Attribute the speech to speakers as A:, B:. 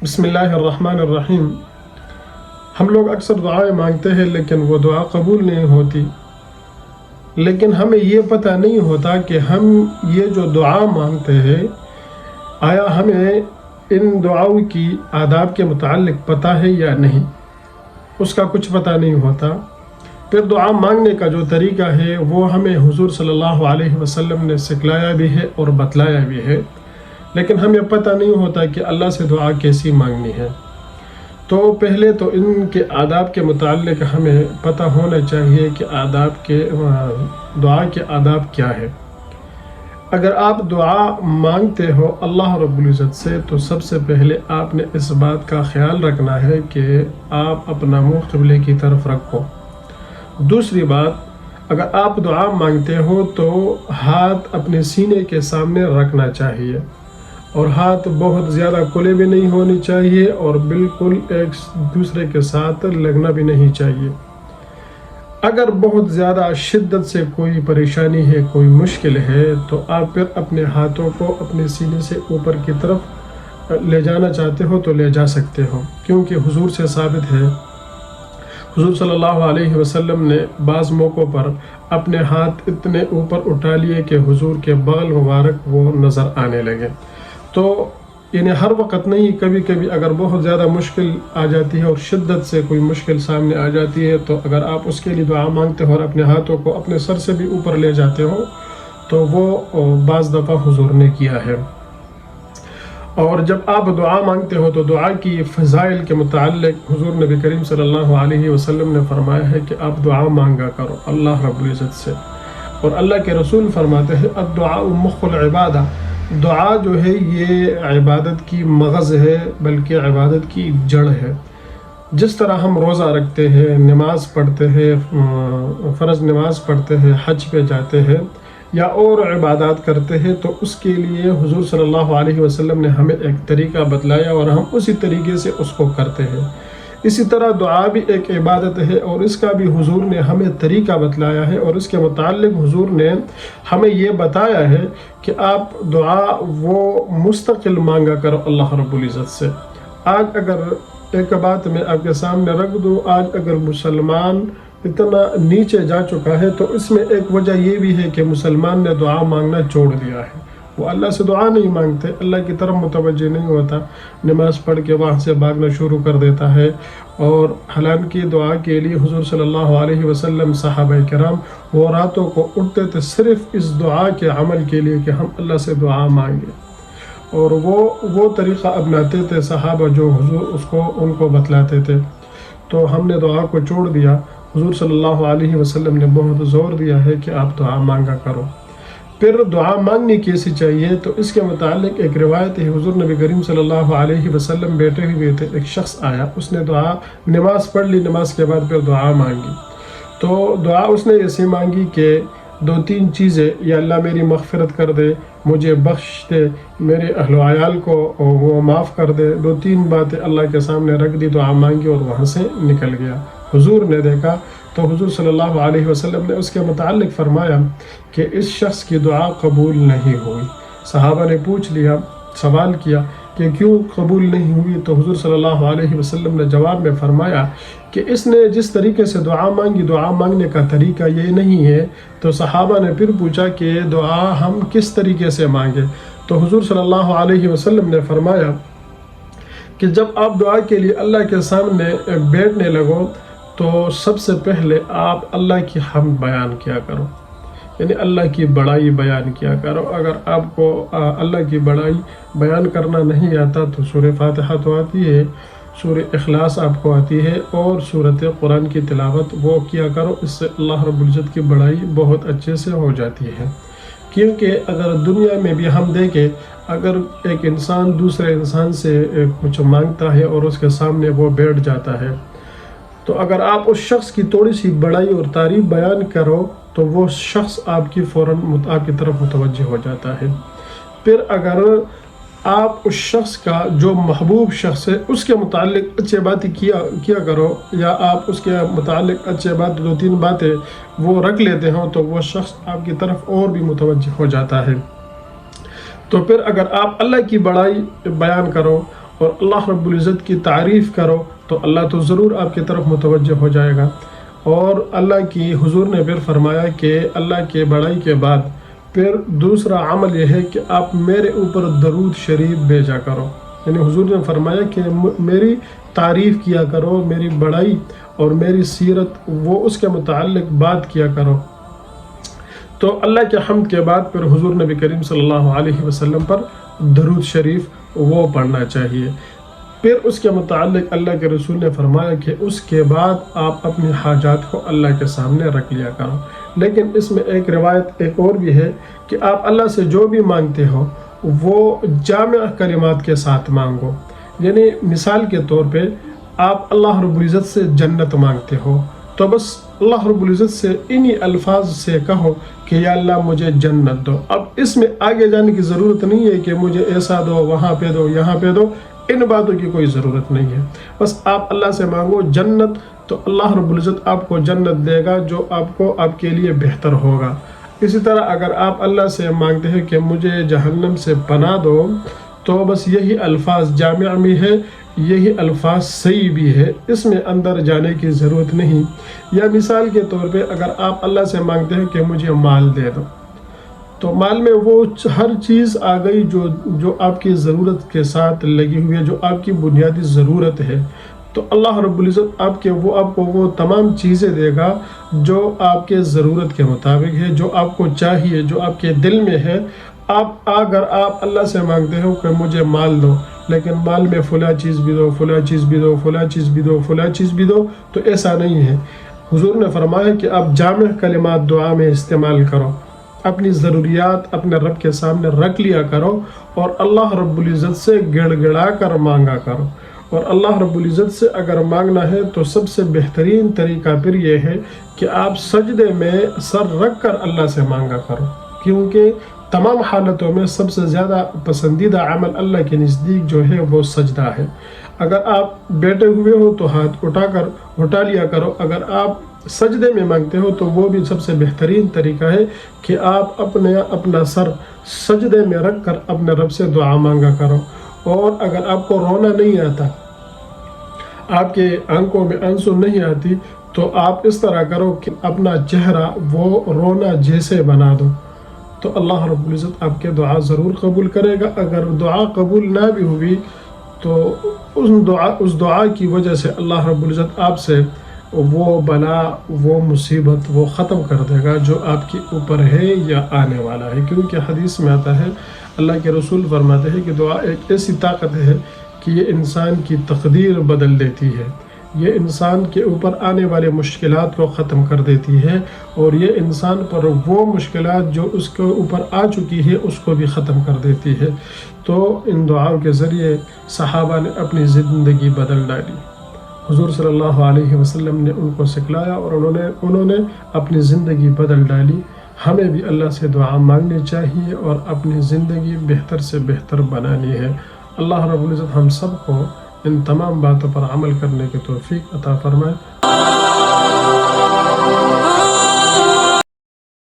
A: بسم اللہ الرحمن الرحیم۔ ہم لوگ اکثر دعائیں مانگتے ہیں لیکن وہ دعا قبول نہیں ہوتی، لیکن ہمیں یہ پتہ نہیں ہوتا کہ ہم یہ جو دعا مانگتے ہیں آیا ہمیں ان دعاؤں کی آداب کے متعلق پتہ ہے یا نہیں، اس کا کچھ پتہ نہیں ہوتا۔ پھر دعا مانگنے کا جو طریقہ ہے وہ ہمیں حضور صلی اللہ علیہ وسلم نے سکھلایا بھی ہے اور بتلایا بھی ہے، لیکن ہمیں پتہ نہیں ہوتا کہ اللہ سے دعا کیسی مانگنی ہے۔ تو پہلے تو ان کے آداب کے متعلق ہمیں پتہ ہونا چاہیے کہ دعا کے آداب کیا ہے۔ اگر آپ دعا مانگتے ہو اللہ رب العزت سے تو سب سے پہلے آپ نے اس بات کا خیال رکھنا ہے کہ آپ اپنا منہ قبلے کی طرف رکھو۔ دوسری بات، اگر آپ دعا مانگتے ہو تو ہاتھ اپنے سینے کے سامنے رکھنا چاہیے، اور ہاتھ بہت زیادہ کھلے بھی نہیں ہونے چاہیے اور بالکل ایک دوسرے کے ساتھ لگنا بھی نہیں چاہیے۔ اگر بہت زیادہ شدت سے کوئی پریشانی ہے، کوئی مشکل ہے، تو آپ پھر اپنے ہاتھوں کو اپنے سینے سے اوپر کی طرف لے جانا چاہتے ہو تو لے جا سکتے ہو، کیونکہ حضور سے ثابت ہے، حضور صلی اللہ علیہ وسلم نے بعض موقعوں پر اپنے ہاتھ اتنے اوپر اٹھا لیے کہ حضور کے بغل مبارک وہ نظر آنے لگے۔ تو یعنی ہر وقت نہیں، کبھی کبھی اگر بہت زیادہ مشکل آ جاتی ہے اور شدت سے کوئی مشکل سامنے آ جاتی ہے تو اگر آپ اس کے لیے دعا مانگتے ہو اور اپنے ہاتھوں کو اپنے سر سے بھی اوپر لے جاتے ہو تو وہ بعض دفعہ حضور نے کیا ہے۔ اور جب آپ دعا مانگتے ہو تو دعا کی فضائل کے متعلق حضور نبی کریم صلی اللہ علیہ وسلم نے فرمایا ہے کہ آپ دعا مانگا کرو اللہ رب العزت سے، اور اللہ کے رسول فرماتے ہیں الدعاء مخ العبادہ، دعا جو ہے یہ عبادت کی مغز ہے، بلکہ عبادت کی جڑ ہے۔ جس طرح ہم روزہ رکھتے ہیں، نماز پڑھتے ہیں، فرض نماز پڑھتے ہیں، حج پہ جاتے ہیں یا اور عبادات کرتے ہیں، تو اس کے لیے حضور صلی اللہ علیہ وسلم نے ہمیں ایک طریقہ بتلایا اور ہم اسی طریقے سے اس کو کرتے ہیں۔ اسی طرح دعا بھی ایک عبادت ہے اور اس کا بھی حضور نے ہمیں طریقہ بتلایا ہے، اور اس کے متعلق حضور نے ہمیں یہ بتایا ہے کہ آپ دعا وہ مستقل مانگا کرو اللہ رب العزت سے۔ آج اگر ایک بات میں آپ کے سامنے رکھ دوں، آج اگر مسلمان اتنا نیچے جا چکا ہے تو اس میں ایک وجہ یہ بھی ہے کہ مسلمان نے دعا مانگنا چھوڑ دیا ہے، وہ اللہ سے دعا نہیں مانگتے، اللہ کی طرف متوجہ نہیں ہوتا، نماز پڑھ کے وہاں سے بھاگنا شروع کر دیتا ہے۔ اور حالانکہ دعا کے لیے حضور صلی اللہ علیہ وسلم، صحابہ کرام وہ راتوں کو اٹھتے تھے صرف اس دعا کے عمل کے لیے کہ ہم اللہ سے دعا مانگیں، اور وہ طریقہ اپناتے تھے صحابہ جو حضور ان کو بتلاتے تھے۔ تو ہم نے دعا کو چھوڑ دیا۔ حضور صلی اللہ علیہ وسلم نے بہت زور دیا ہے کہ آپ دعا مانگا کرو۔ پھر دعا مانگنی کیسی چاہیے تو اس کے متعلق ایک روایت ہے، حضور نبی کریم صلی اللہ علیہ وسلم بیٹھے ہوئے تھے، ایک شخص آیا، اس نے نماز پڑھ لی، نماز کے بعد پھر دعا مانگی۔ تو دعا اس نے ایسی مانگی کہ 2-3 چیزیں، یا اللہ میری مغفرت کر دے، مجھے بخش دے، میرے اہل و عیال کو وہ معاف کر دے، 2-3 باتیں اللہ کے سامنے رکھ دی، دعا مانگی اور وہاں سے نکل گیا۔ حضور نے دیکھا تو حضور صلی اللہ علیہ وسلم نے اس کے متعلق فرمایا کہ اس شخص کی دعا قبول نہیں ہوئی۔ صحابہ نے پوچھ لیا، سوال کیا کہ کیوں قبول نہیں ہوئی؟ تو حضور صلی اللہ علیہ وسلم نے جواب میں فرمایا کہ اس نے جس طریقے سے دعا مانگی، دعا مانگنے کا طریقہ یہ نہیں ہے۔ تو صحابہ نے پھر پوچھا کہ دعا ہم کس طریقے سے مانگے؟ تو حضور صلی اللہ علیہ وسلم نے فرمایا کہ جب آپ دعا کے لیے اللہ کے سامنے بیٹھنے لگو تو سب سے پہلے آپ اللہ کی حمد بیان کیا کرو، یعنی اللہ کی بڑائی بیان کیا کرو۔ اگر آپ کو اللہ کی بڑائی بیان کرنا نہیں آتا تو سورہ فاتحہ تو آتی ہے، سورہ اخلاص آپ کو آتی ہے، اور سورۃ قرآن کی تلاوت وہ کیا کرو، اس سے اللہ رب العزت کی بڑائی بہت اچھے سے ہو جاتی ہے۔ کیونکہ اگر دنیا میں بھی ہم دیکھیں، اگر ایک انسان دوسرے انسان سے کچھ مانگتا ہے اور اس کے سامنے وہ بیٹھ جاتا ہے، تو اگر آپ اس شخص کی تھوڑی سی بڑائی اور تعریف بیان کرو تو وہ شخص آپ کی فوراً آپ کی طرف متوجہ ہو جاتا ہے۔ پھر اگر آپ اس شخص کا جو محبوب شخص ہے اس کے متعلق اچھے باتیں کیا کرو، یا آپ اس کے متعلق اچھے بات 2-3 باتیں وہ رکھ لیتے ہوں تو وہ شخص آپ کی طرف اور بھی متوجہ ہو جاتا ہے۔ تو پھر اگر آپ اللہ کی بڑائی بیان کرو اور اللہ رب العزت کی تعریف کرو تو اللہ تو ضرور آپ کی طرف متوجہ ہو جائے گا۔ اور اللہ کی حضور نے پھر فرمایا کہ اللہ کے بڑائی کے بعد پھر دوسرا عمل یہ ہے کہ آپ میرے اوپر درود شریف بھیجا کرو، یعنی حضور نے فرمایا کہ میری تعریف کیا کرو، میری بڑائی اور میری سیرت وہ اس کے متعلق بات کیا کرو۔ تو اللہ کے حمد کے بعد پھر حضور نبی کریم صلی اللہ علیہ وسلم پر درود شریف وہ پڑھنا چاہیے۔ پھر اس کے متعلق اللہ کے رسول نے فرمایا کہ اس کے بعد آپ اپنی حاجات کو اللہ کے سامنے رکھ لیا کرو۔ لیکن اس میں ایک روایت ایک اور بھی ہے کہ آپ اللہ سے جو بھی مانگتے ہو وہ جامع کلمات کے ساتھ مانگو، یعنی مثال کے طور پہ آپ اللہ رب العزت سے جنت مانگتے ہو تو بس اللہ رب العزت سے انہی الفاظ سے کہو کہ یا اللہ مجھے جنت دو۔ اب اس میں آگے جانے کی ضرورت نہیں ہے کہ مجھے ایسا دو، وہاں پہ دو، یہاں پہ دو، ان باتوں کی کوئی ضرورت نہیں ہے۔ بس آپ اللہ سے مانگو جنت، تو اللہ رب العزت آپ کو جنت دے گا جو آپ کے لیے بہتر ہوگا۔ اسی طرح اگر آپ اللہ سے مانگتے ہیں کہ مجھے جہنم سے پناہ دو تو بس یہی الفاظ جامع بھی ہے، یہی الفاظ صحیح بھی ہے، اس میں اندر جانے کی ضرورت نہیں۔ یا مثال کے طور پہ اگر آپ اللہ سے مانگتے ہیں کہ مجھے مال دے دو تو مال میں وہ ہر چیز آ گئی جو آپ کی ضرورت کے ساتھ لگی ہوئی ہے، جو آپ کی بنیادی ضرورت ہے، تو اللہ رب العزت آپ کو وہ تمام چیزیں دے گا جو آپ کے ضرورت کے مطابق ہے، جو آپ کو چاہیے، جو آپ کے دل میں ہے۔ اگر آپ اللہ سے مانگتے ہو کہ مجھے مال دو، لیکن مال میں فلاں چیز بھی دو، فلاں چیز بھی دو، فلاں چیز بھی دو، فلاں چیز بھی دو، تو ایسا نہیں ہے۔ حضور نے فرمایا کہ آپ جامع کلمات دعا میں استعمال کرو، اپنی ضروریات اپنے رب کے سامنے رکھ لیا کرو اور اللہ رب العزت سے گڑ گڑا کر مانگا کرو۔ اور اللہ رب العزت سے اگر مانگنا ہے تو سب سے بہترین طریقہ پھر یہ ہے کہ آپ سجدے میں سر رکھ کر اللہ سے مانگا کرو، کیونکہ تمام حالتوں میں سب سے زیادہ پسندیدہ عمل اللہ کے نزدیک جو ہے وہ سجدہ ہے۔ اگر آپ بیٹھے ہوئے ہو تو ہاتھ اٹھا لیا کرو، اگر آپ سجدے میں مانگتے ہو تو وہ بھی سب سے بہترین طریقہ ہے کہ آپ اپنا سر سجدے میں رکھ کر اپنے رب سے دعا مانگا کرو۔ اور اگر آپ کو رونا نہیں آتا، آپ کے آنکھوں میں آنسو نہیں آتی، تو آپ اس طرح کرو کہ اپنا چہرہ وہ رونا جیسے بنا دو، تو اللہ رب العزت آپ کے دعا ضرور قبول کرے گا۔ اگر دعا قبول نہ بھی ہوئی تو اس دعا کی وجہ سے اللہ رب العزت آپ سے وہ بلا، وہ مصیبت وہ ختم کر دے گا جو آپ کے اوپر ہے یا آنے والا ہے، کیونکہ حدیث میں آتا ہے، اللہ کے رسول فرماتے ہیں کہ دعا ایک ایسی طاقت ہے کہ یہ انسان کی تقدیر بدل دیتی ہے، یہ انسان کے اوپر آنے والے مشکلات کو ختم کر دیتی ہے، اور یہ انسان پر وہ مشکلات جو اس کے اوپر آ چکی ہے اس کو بھی ختم کر دیتی ہے۔ تو ان دعاؤں کے ذریعے صحابہ نے اپنی زندگی بدل ڈالی، حضور صلی اللہ علیہ وسلم نے ان کو سکھلایا اور انہوں نے اپنی زندگی بدل ڈالی۔ ہمیں بھی اللہ سے دعا مانگنی چاہیے اور اپنی زندگی بہتر سے بہتر بنانی ہے۔ اللہ رب العزت ہم سب کو ان تمام باتوں پر عمل کرنے کی توفیق عطا فرمائے۔